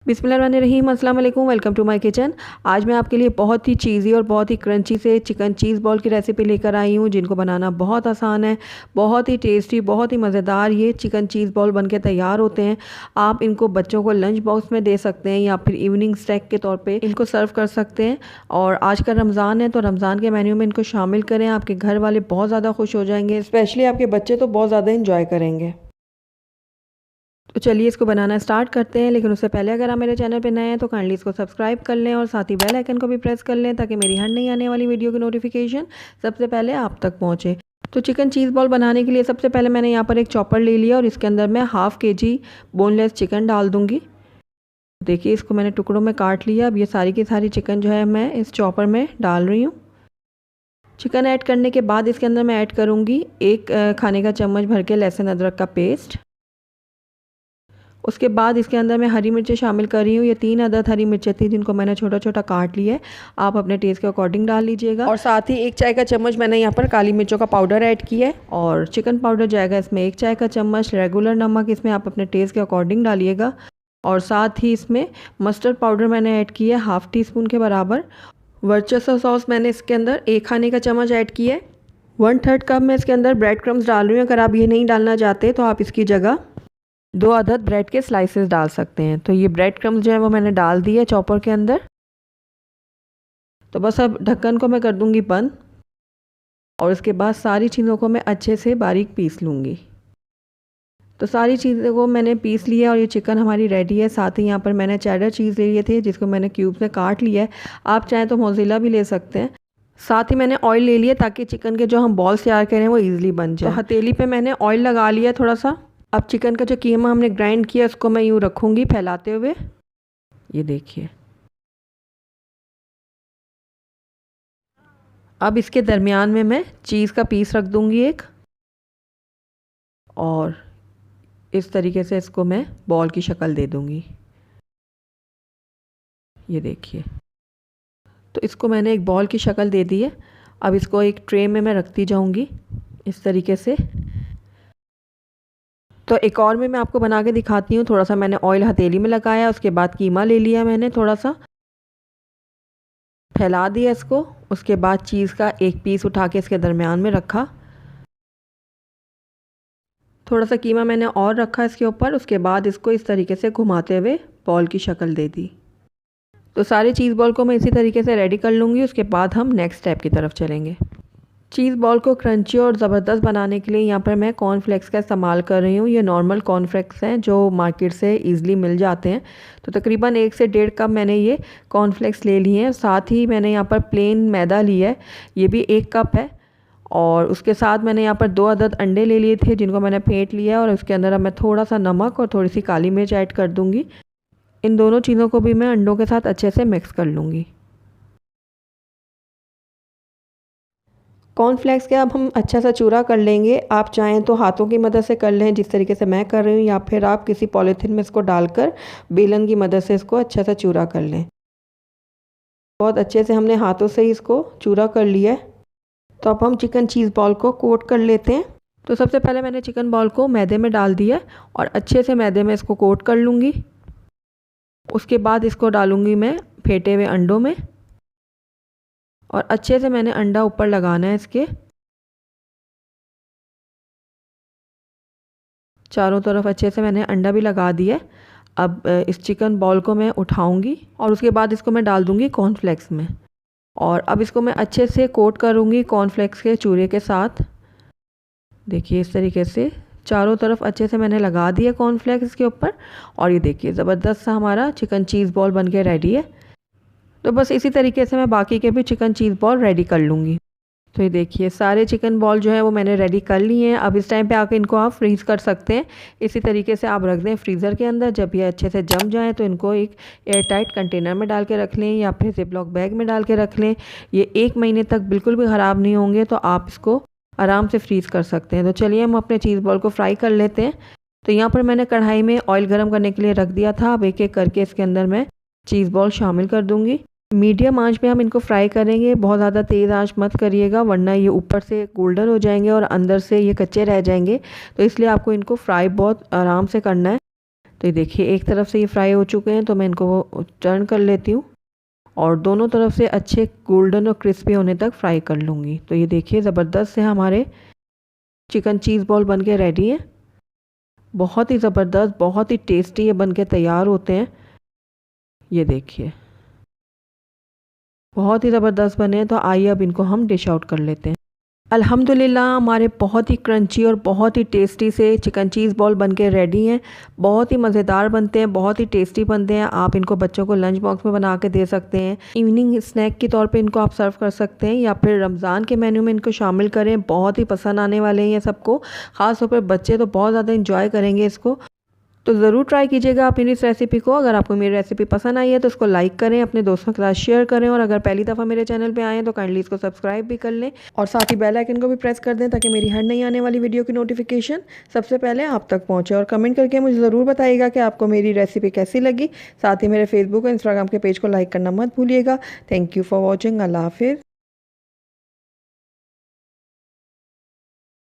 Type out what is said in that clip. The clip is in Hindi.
बिस्मिल्लाहिर्रहमानिर्रहीम, अस्सलाम वालेकुम। Welcome to my kitchen. आज मैं आपके लिए बहुत ही चीज़ी और बहुत ही क्रंची से चिकन चीज़ बॉल की रेसिपी लेकर आई हूँ, जिनको बनाना बहुत आसान है, बहुत ही टेस्टी, बहुत ही मज़ेदार ये चिकन चीज़ बॉल बनके तैयार होते हैं। आप इनको बच्चों को लंच बॉक्स में दे सकते हैं या फिर इवनिंग स्नैक के तौर पे इनको सर्व कर सकते हैं। और आज का रमज़ान है, तो रमज़ान के मेन्यू में इनको शामिल करें। आपके घर वाले बहुत ज़्यादा खुश हो जाएंगे, स्पेशली आपके बच्चे तो बहुत ज़्यादा इंजॉय करेंगे। तो चलिए इसको बनाना स्टार्ट करते हैं, लेकिन उससे पहले अगर आप मेरे चैनल पे नए हैं तो काइंडली इसको सब्सक्राइब कर लें और साथ ही बेल आइकन को भी प्रेस कर लें, ताकि मेरी हर नई आने वाली वीडियो की नोटिफिकेशन सबसे पहले आप तक पहुँचे। तो चिकन चीज़ बॉल बनाने के लिए सबसे पहले मैंने यहाँ पर एक चॉपर ले लिया और इसके अंदर मैं हाफ़ kg बोनलेस चिकन डाल दूँगी। देखिए इसको मैंने टुकड़ों में काट लिया। अब ये सारी की सारी चिकन जो है मैं इस चॉपर में डाल रही हूँ। चिकन ऐड करने के बाद इसके अंदर मैं ऐड करूँगी 1 खाने का चम्मच भर के लहसुन अदरक का पेस्ट। उसके बाद इसके अंदर मैं हरी मिर्चें शामिल कर रही हूँ। ये 3 अदद हरी मिर्चें थी, जिनको मैंने छोटा छोटा काट लिया है। आप अपने टेस्ट के अकॉर्डिंग डाल लीजिएगा। और साथ ही 1 चाय का चम्मच मैंने यहाँ पर काली मिर्चों का पाउडर ऐड किया है। और चिकन पाउडर जाएगा इसमें 1 चाय का चम्मच। रेगुलर नमक इसमें आप अपने टेस्ट के अकॉर्डिंग डालिएगा। और साथ ही इसमें मस्टर्ड पाउडर मैंने ऐड किया है ½ टीस्पून के बराबर। वर्चेस्टर सॉस मैंने इसके अंदर 1 खाने का चम्मच ऐड किया है। 1/3 कप मैं इसके अंदर ब्रेड क्रम्स डाल रही हूँ। अगर आप ये नहीं डालना चाहते तो आप इसकी जगह 2 अदद ब्रेड के स्लाइसेस डाल सकते हैं। तो ये ब्रेड क्रम्स जो है वो मैंने डाल दिए चॉपर के अंदर। तो बस अब ढक्कन को मैं कर दूंगी बंद और उसके बाद सारी चीज़ों को मैं अच्छे से बारीक पीस लूँगी। तो सारी चीज़ों को मैंने पीस लिया और ये चिकन हमारी रेडी है। साथ ही यहाँ पर मैंने चेडर चीज़ ले लिए थे, जिसको मैंने क्यूब्स में काट लिया है। आप चाहें तो मोज़रेला भी ले सकते हैं। साथ ही मैंने ऑयल ले लिया ताकि चिकन के जो हम बॉल्स तैयार करें वो ईजिली बन जाए। तो हथेली पे मैंने ऑयल लगा लिया थोड़ा सा। अब चिकन का जो कीमा हमने ग्राइंड किया उसको मैं यूँ रखूँगी फैलाते हुए। ये देखिए, अब इसके दरमियान में मैं चीज़ का पीस रख दूँगी एक, और इस तरीके से इसको मैं बॉल की शक्ल दे दूँगी। ये देखिए, तो इसको मैंने एक बॉल की शक्ल दे दी है। अब इसको एक ट्रे में मैं रखती जाऊँगी इस तरीके से। तो एक और में मैं आपको बना के दिखाती हूँ। थोड़ा सा मैंने ऑयल हथेली में लगाया, उसके बाद कीमा ले लिया मैंने, थोड़ा सा फैला दिया इसको। उसके बाद चीज़ का एक पीस उठा के इसके दरमियान में रखा। थोड़ा सा कीमा मैंने और रखा इसके ऊपर। उसके बाद इसको इस तरीके से घुमाते हुए बॉल की शक्ल दे दी। तो सारे चीज़ बॉल को मैं इसी तरीके से रेडी कर लूँगी। उसके बाद हम नेक्स्ट स्टेप की तरफ चलेंगे। चीज़ बॉल को क्रंची और ज़बरदस्त बनाने के लिए यहाँ पर मैं कॉर्नफ्लेक्स का इस्तेमाल कर रही हूँ। ये नॉर्मल कॉर्नफ्लेक्स हैं जो मार्केट से ईज़िली मिल जाते हैं। तो तकरीबन 1 से 1.5 कप मैंने ये कॉर्नफ्लेक्स ले लिए हैं। साथ ही मैंने यहाँ पर प्लेन मैदा लिया है, ये भी 1 कप है। और उसके साथ मैंने यहाँ पर 2 अदद अंडे ले लिए थे, जिनको मैंने फेंट लिया है। और उसके अंदर अब मैं थोड़ा सा नमक और थोड़ी सी काली मिर्च ऐड कर दूँगी। इन दोनों चीज़ों को भी मैं अंडों के साथ अच्छे से मिक्स कर लूँगी। कॉर्नफ्लेक्स का अब हम अच्छा सा चूरा कर लेंगे। आप चाहें तो हाथों की मदद से कर लें, जिस तरीके से मैं कर रही हूँ, या फिर आप किसी पॉलीथीन में इसको डालकर बेलन की मदद से इसको अच्छा सा चूरा कर लें। बहुत अच्छे से हमने हाथों से ही इसको चूरा कर लिया है। तो अब हम चिकन चीज़ बॉल को कोट कर लेते हैं। तो सबसे पहले मैंने चिकन बॉल को मैदे में डाल दिया और अच्छे से मैदे में इसको कोट कर लूँगी। उसके बाद इसको डालूँगी मैं फेंटे हुए अंडों में, और अच्छे से मैंने अंडा ऊपर लगाना है इसके चारों तरफ। अच्छे से मैंने अंडा भी लगा दिया। अब इस चिकन बॉल को मैं उठाऊंगी और उसके बाद इसको मैं डाल दूंगी कॉर्नफ्लेक्स में। और अब इसको मैं अच्छे से कोट करूंगी कॉर्नफ्लेक्स के चूरे के साथ। देखिए इस तरीके से चारों तरफ अच्छे से मैंने लगा दिया कॉर्नफ्लेक्स के ऊपर। और ये देखिए ज़बरदस्त सा हमारा चिकन चीज़ बॉल बन के रेडी है। तो बस इसी तरीके से मैं बाकी के भी चिकन चीज़ बॉल रेडी कर लूँगी। तो ये देखिए सारे चिकन बॉल जो है वो मैंने रेडी कर लिए हैं। अब इस टाइम पे आके इनको आप फ्रीज़ कर सकते हैं। इसी तरीके से आप रख दें फ्रीज़र के अंदर। जब ये अच्छे से जम जाएँ तो इनको एक एयर टाइट कंटेनर में डाल के रख लें, या फिर ज़िपलॉक बैग में डाल के रख लें। ये 1 महीने तक बिल्कुल भी ख़राब नहीं होंगे। तो आप इसको आराम से फ्रीज़ कर सकते हैं। तो चलिए हम अपने चीज़ बॉल को फ्राई कर लेते हैं। तो यहाँ पर मैंने कढ़ाई में ऑयल गर्म करने के लिए रख दिया था। अब एक एक करके इसके अंदर मैं चीज़ बॉल शामिल कर दूँगी। मीडियम आंच पे हम इनको फ्राई करेंगे। बहुत ज़्यादा तेज़ आंच मत करिएगा, वरना ये ऊपर से गोल्डन हो जाएंगे और अंदर से ये कच्चे रह जाएंगे। तो इसलिए आपको इनको फ्राई बहुत आराम से करना है। तो ये देखिए एक तरफ से ये फ्राई हो चुके हैं, तो मैं इनको टर्न कर लेती हूँ और दोनों तरफ से अच्छे गोल्डन और क्रिस्पी होने तक फ्राई कर लूँगी। तो ये देखिए ज़बरदस्त से हमारे चिकन चीज़ बॉल बन के रेडी है। बहुत ही ज़बरदस्त, बहुत ही टेस्टी ये बन के तैयार होते हैं। ये देखिए बहुत ही ज़बरदस्त बने हैं। तो आइए अब इनको हम डिश आउट कर लेते हैं। अल्हम्दुलिल्लाह हमारे बहुत ही क्रंची और बहुत ही टेस्टी से चिकन चीज़ बॉल बनके रेडी हैं। बहुत ही मज़ेदार बनते हैं, बहुत ही टेस्टी बनते हैं। आप इनको बच्चों को लंच बॉक्स में बना के दे सकते हैं, इवनिंग स्नैक के तौर पे इनको आप सर्व कर सकते हैं, या फिर रमज़ान के मेन्यू में इनको शामिल करें। बहुत ही पसंद आने वाले हैं ये सबको, ख़ास तौर पर बच्चे तो बहुत ज़्यादा इंजॉय करेंगे इसको। तो ज़रूर ट्राई कीजिएगा आप मेरी इस रेसिपी को। अगर आपको मेरी रेसिपी पसंद आई है तो इसको लाइक करें, अपने दोस्तों के साथ शेयर करें, और अगर पहली दफ़ा मेरे चैनल पे आए हैं तो काइंडली इसको सब्सक्राइब भी कर लें और साथ ही बेल आइकन को भी प्रेस कर दें, ताकि मेरी हर नई आने वाली वीडियो की नोटिफिकेशन सबसे पहले आप तक पहुँचे। और कमेंट करके मुझे ज़रूर बताइएगा कि आपको मेरी रेसिपी कैसी लगी। साथ ही मेरे फेसबुक और इंस्टाग्राम के पेज को लाइक करना मत भूलिएगा। Thank you for watching. Allah हाफिज़।